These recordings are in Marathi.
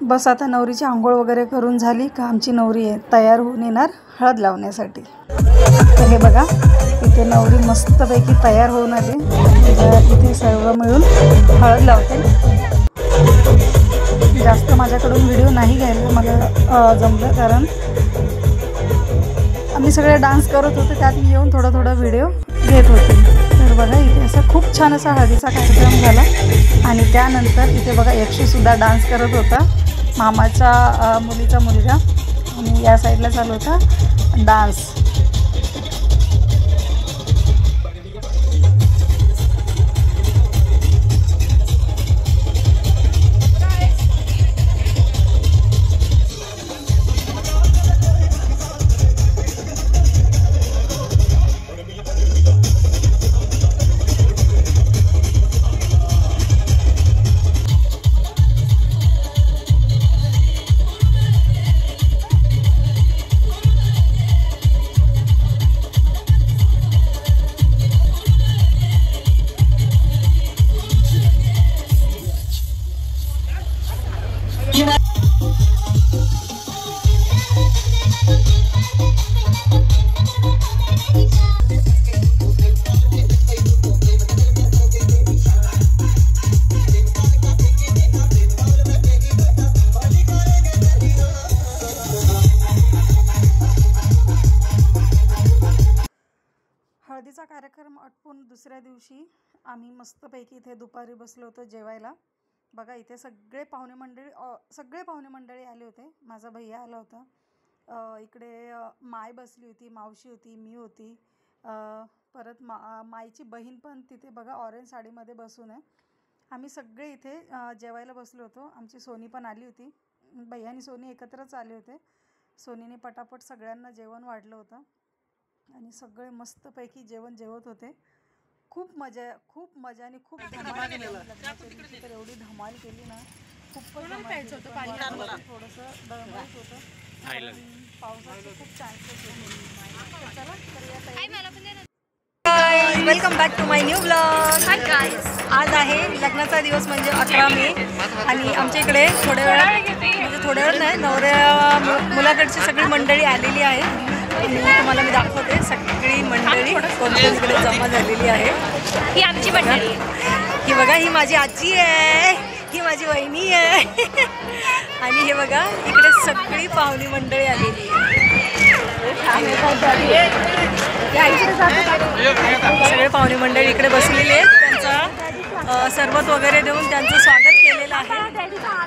बस आता नवरीची आंघोळ वगैरे करून झाली का आमची नवरी तयार होऊन येणार हळद लावण्यासाठी। तर हे बघा इथे नवरी मस्तपैकी तयार होऊन आली। इथे सर्व मिळून हळद लावते। जास्त माझ्याकडून व्हिडिओ नाही घ्यायला मला जमलं, कारण आम्ही सगळे डान्स करत होते, त्यात मी येऊन थोडा व्हिडिओ घेत होते। तर बघा इथे असा खूप छान असा हळदीचा कार्यक्रम झाला आणि त्यानंतर इथे बघा यक्षीसुद्धा डान्स करत होता, मामाच्या मुलीचा मुलगा, आणि या साईडला चालू होता डान्स। हळदीचा कार्यक्रम आटपून दुसऱ्या दिवशी आम्ही मस्तपैकी इथे दुपारी बसलो होतो जेवायला। बघा इथे सगळे पाहुणे मंडळी आले होते। माझा भैया आला होता, इकडे माय बसली होती, मावशी होती, मी होती, परत माईची बहीण पण तिथे बघा ऑरेंज साडीमध्ये बसून आहे। आम्ही सगळे इथे जेवायला बसलो होतो। आमची सोनी पण आली होती, भैया आणि सोनी एकत्रच आले होते। सोनीने पटापट सगळ्यांना जेवण वाढलं होतं आणि सगळे मस्तपैकी जेवण जेवत होते। खूप मजा आणि खूप धमाल केली। लग्नाच्या दिवशी तर एवढी धमाल केली ना, खूपच थोडंसं दळमळत होतं, पावसाचे खूप चान्सेस होते। चला welcome back to my new blog. Hi guys, आज आहे लग्नाचा दिवस म्हणजे 11 मे आणि आमच्या इकडे थोड्या वेळात नाही, नवऱ्या मुलाकडची सगळी मंडळी आलेली आहे आणि तुम्हाला मी दाखवते सगळी मंडळी कोणत्या इकडे जमा झालेली आहे। ही आमची मंडळी, ही बघा ही माझी आजी आहे, ही माझी वहिनी आहे आणि हे बघा इकडे सगळी पाहुणी मंडळी आलेली आहे। सगळे पाहुणे मंडळी इकडे बसलेले आहेत, त्यांचा सरबत वगैरे देऊन त्यांचं स्वागत केलेलं आहे।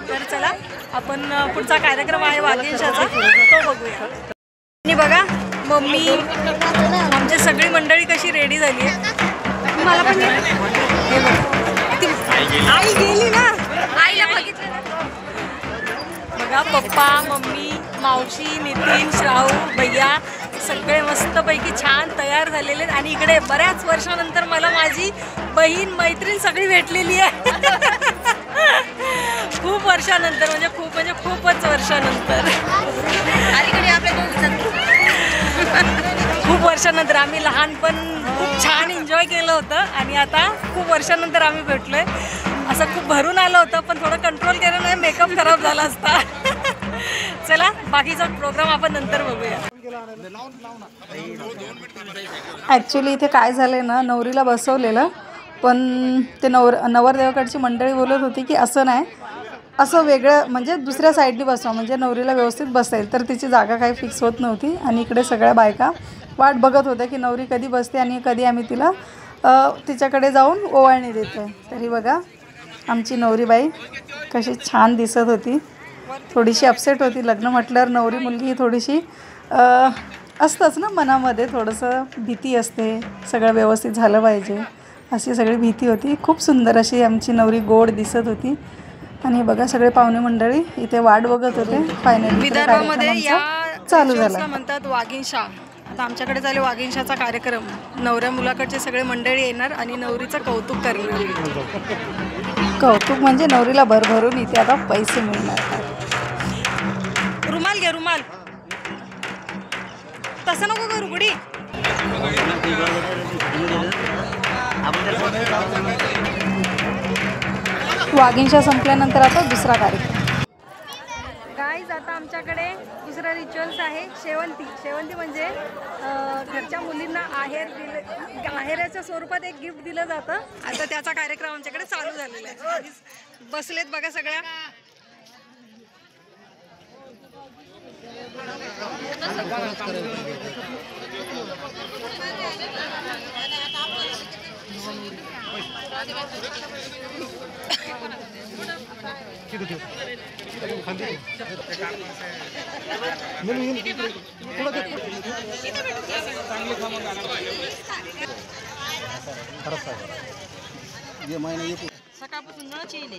तर चला आपण पुढचा कार्यक्रम आहे वाघिणीचा, तो बघूया। आणि बघा मम्मी आमची सगळी मंडळी कशी रेडी झाली आहे। मला पण हे बघा आई गेली ना, आईला बघितलं बघा पप्पा, मम्मी, मावशी, नितीन, श्राऊ, भैया सगळे मस्तपैकी छान तयार झालेले आहेत। आणि इकडे बऱ्याच वर्षानंतर मला माझी बहीण मैत्रीण सगळी भेटलेली आहे। खूप वर्षानंतर म्हणजे खूपच वर्षानंतर, खूप वर्षानंतर आम्ही लहानपण खूप छान एन्जॉय केलं होतं आणि आता खूप वर्षानंतर आम्ही भेटलोय। असं खूप भरून आलं होतं, पण थोडं कंट्रोल केलं नाही, मेकअप खराब झाला असता। चला बाकीचा प्रोग्राम आपण नंतर बघूया। ॲक्च्युली इथे काय झालंय ना, नवरीला बसवलेलं, पण ते नवरदेवाकडची मंडळी बोलत होती की असं नाही, असं वेगळं म्हणजे दुसऱ्या साईडनी बसवा म्हणजे नवरीला व्यवस्थित बसेल, तर तिची जागा काही फिक्स होत नव्हती आणि इकडे सगळ्या बायका वाट बघत होत्या की नवरी कधी बसते आणि कधी आम्ही तिला तिच्याकडे जाऊन ओवाळणी देतो। तरी बघा आमची नवरीबाई कशी छान दिसत होती, थोडीशी अपसेट होती। लग्न म्हटल्यावर नवरी मुलगी थोडीशी असतंच ना मनामध्ये, थोडंसं भीती असते, सगळं व्यवस्थित झालं पाहिजे अशी सगळी भीती होती। खूप सुंदर अशी आमची नवरी गोड दिसत होती आणि बघा सगळे पाहुणे मंडळी इथे वाट बघत होते। फायनली विदर्भामध्ये या चालू झाला म्हणतात वाघिणशा। आता आमच्याकडे झाले वाघिणशाचा कार्यक्रम, नवऱ्या मुलाकडचे सगळे मंडळी येणार आणि नवरीचं कौतुक करणार। कौतुक म्हणजे नवरीला भरभरून इथे आता पैसे मिळणार। रुमाल घे, रुमाल तसं नको करू गुडी। वाघिणशा संपल्यानंतर आता दुसरा कार्यक्रम। गाईज आता आमच्याकडे दुसरा रिच्युअल्स आहे शेवंती. शेवंती म्हणजे घरच्या मुलींना आहेराच्या स्वरूपात एक गिफ्ट दिलं जातं. आता त्याचा कार्यक्रम आमच्याकडे चालू झालेला आहे. बसलेत बघा सगळ्या. सकाळपासून न चिले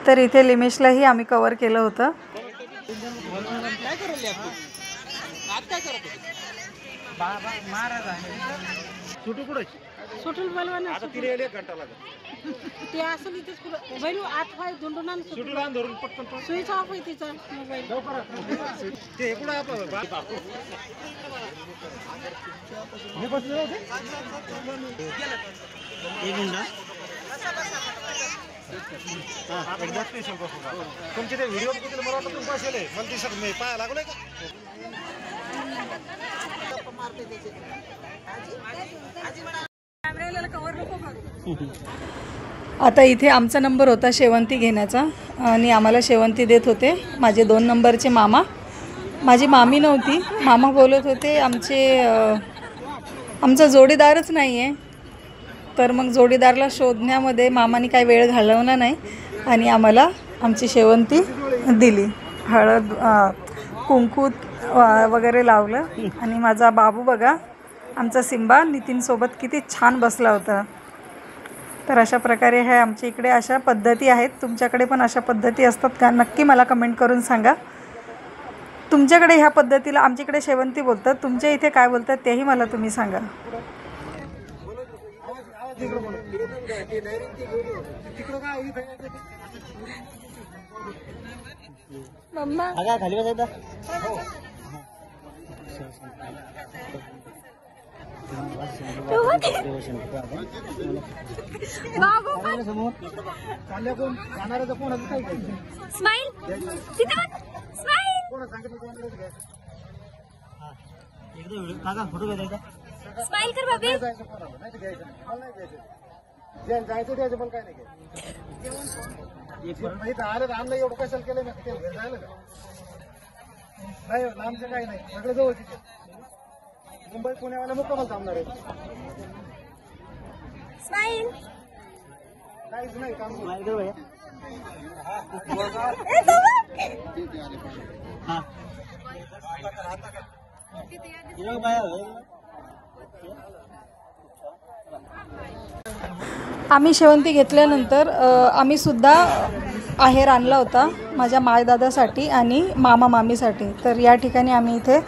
तर इथे लिमेशलाही आम्ही कव्हर केलं होतं. सुटून बोलवा आता तिला 1 घंटा लागेल ते असं इथेच मोबाईल आत पाय दोंडून आण सुटून आण धरून पटकन स्विच ऑफ आहे तिचा मोबाईल लवकर ते इकडे आपला हे बसले होते एकदा स्पेशल बसू तुमचे ते व्हिडिओ किती मला वाटतं तुम्ही बसले मला दिसत नाही पाया लागलोय का आता इथे आमचा नंबर होता शेवंती घेण्याचा आणि आम्हाला शेवंती देत होते माझे 2 नंबरचे मामा. माझी मामी नव्हती, मामा बोलत होते आमचा जोडीदारच नाही आहे. तर मग जोडीदारला शोधण्यामध्ये मामाने काही वेळ घालवला नाही आणि आम्हाला आमची शेवंती दिली. हळद कुंकू वगैरे लावलं आणि माझा बाबू बघा आमचा सिम्बा नितीनसोबत किती छान बसला होता. तर अशा प्रकारे हे आमच्या इकडे अशा पद्धती आहेत. तुमच्याकडे पण अशा पद्धती असतात का? नक्की मला कमेंट करून सांगा. तुमच्याकडे ह्या पद्धतीला आमच्याकडे शेवंती बोलतात, तुमच्या इथे काय बोलतात तेही मला तुम्ही सांगा. मम्मा खाली बसायचा फोटो घ्यायचा स्माइल कर बाबी जायचं द्यायचं पण काय नाही आलं आणलं एवढं कशाला केलं नाही आमचं काही नाही सगळं जवळ तिथे मुंबई पुण्यावाला मुक्कामाला थांबणार आहे स्माइल काहीच नाही काम आम्ही शेवंती घेतल्यानंतर आम्ही सुद्धा आहेर आणला होता माझ्या मायदादासाठी आणि मामा मामीसाठी. तर या ठिकाणी आम्ही इथे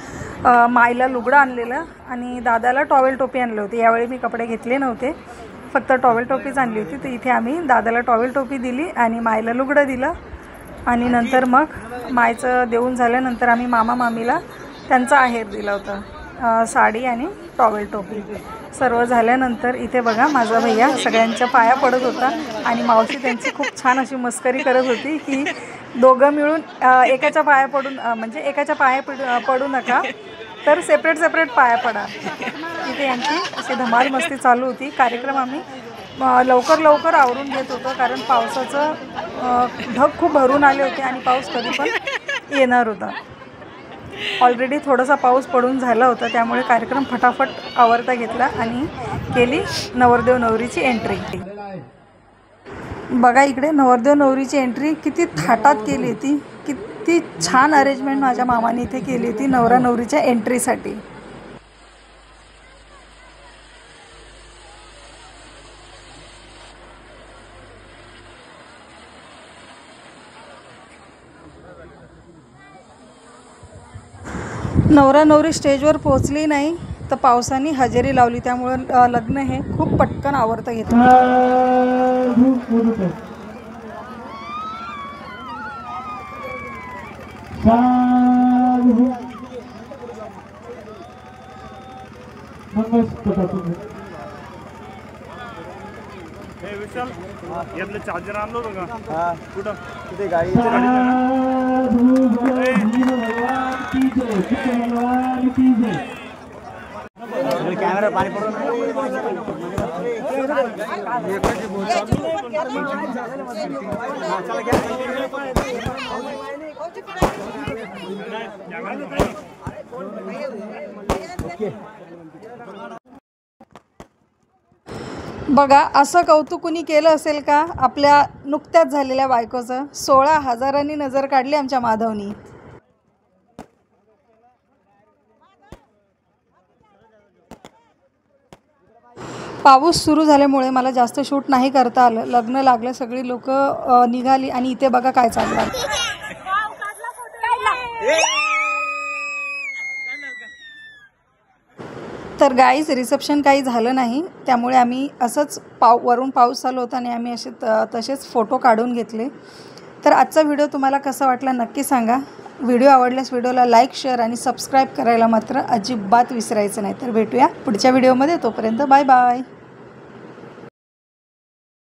माईला लुगडं आणलेलं आणि दादाला टॉवेल टोपी आणली होती. यावेळी मी कपडे घेतले नव्हते, फक्त टॉवेल टोपीच आणली होती. तर इथे आम्ही दादाला टॉवेल टोपी दिली आणि माईला लुगडं दिलं आणि नंतर मग मायचं देऊन झाल्यानंतर आम्ही मामा मामीला त्यांचा आहेर दिला होता, साडी आणि टॉवेल टोपी. सर्व झाल्यानंतर इथे बघा माझा भैया सगळ्यांच्या पाया पडत होता आणि मावशी त्यांची खूप छान अशी मस्करी करत होती की दोघं मिळून एकाच्या पाया पडून म्हणजे एकाच्या पाया पडू नका, तर सेपरेट सेपरेट पाया पडा. इथे यांची अशी धमाल मस्ती चालू होती. कार्यक्रम आम्ही लवकर आवरून घेत होतो कारण पावसाचं ढग खूप भरून आले होते आणि पाऊस कधी पण येणार होता. ऑलरेडी थोडासा पाऊस पडून झाला होता, त्यामुळे कार्यक्रम फटाफट आवरता घेतला आणि केली नवरदेव नवरीची एंट्री. बघा इकडे नवरदेव नवरीची एंट्री किती थाटात केली होती. किती छान अरेंजमेंट माझ्या मामाने इथे केली होती नवरा नवरीच्या एंट्रीसाठी. नवरा नवरी स्टेजवर पोहोचली नाही तर पावसाने हजेरी लावली, त्यामुळं लग्न हे खूप पटकन आवरतं घेतं. चार्जर आणलो का? कुठं तिथे गाडी कॅमेरा पाणी पडून बघा, असं कौतुक कुणी केलं असेल का आपल्या नुकत्याच झालेल्या बायकोचं? 16,000नी नजर काढली आमच्या माधवनी. पाऊस सुरू झाल्यामुळे मला जास्त शूट नाही करता आलं. लग्न लागलं, सगळी लोक निघाली आणि इथे बघा काय चाललं. तर गाईज, रिसेप्शन काही झालं नाही, त्यामुळे आम्ही असंच वरून पाऊस चालू होता आणि आम्ही असे तसेच फोटो काढून घेतले. तर आजचा व्हिडिओ तुम्हाला कसा वाटला नक्की सांगा. व्हिडिओ आवडल्यास व्हिडिओला लाईक, शेअर आणि सबस्क्राईब करायला मात्र अजिबात विसरायचं नाही. तर भेटूया पुढच्या व्हिडिओमध्ये. तोपर्यंत बाय बाय.